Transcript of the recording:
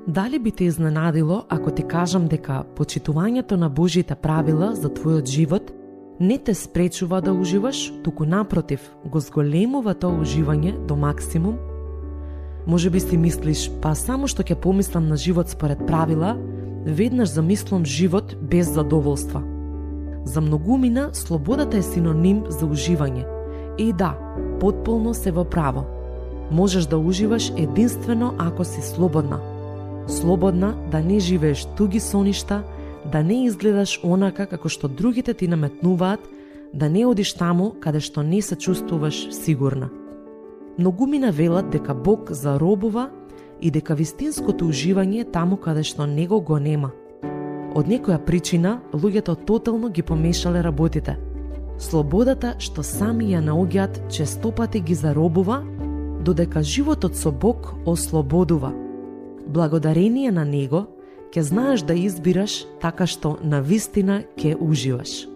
Дали би те изненадило ако ти кажам дека почитувањето на Божите правила за твојот живот не те спречува да уживаш, туку напротив, го зголемува тоа уживање до максимум? Може би си мислиш, па само што ќе помислам на живот според правила, веднаш замислам живот без задоволства. За многумина, слободата е синоним за уживање. И да, потполно се во право. Можеш да уживаш единствено ако си слободна. Слободна да не живееш туги соништа, да не изгледаш онака како што другите ти наметнуваат, да не одиш таму каде што не се чувствуваш сигурна. Многумина велат дека Бог заробува и дека вистинското уживање е таму каде што него го нема. Од некоја причина, луѓето тотално ги помешале работите. Слободата што сами ја наоѓаат честопати ги заробува, додека животот со Бог ослободува. Благодарение на него, ќе знаеш да избираш така што навистина ќе уживаш.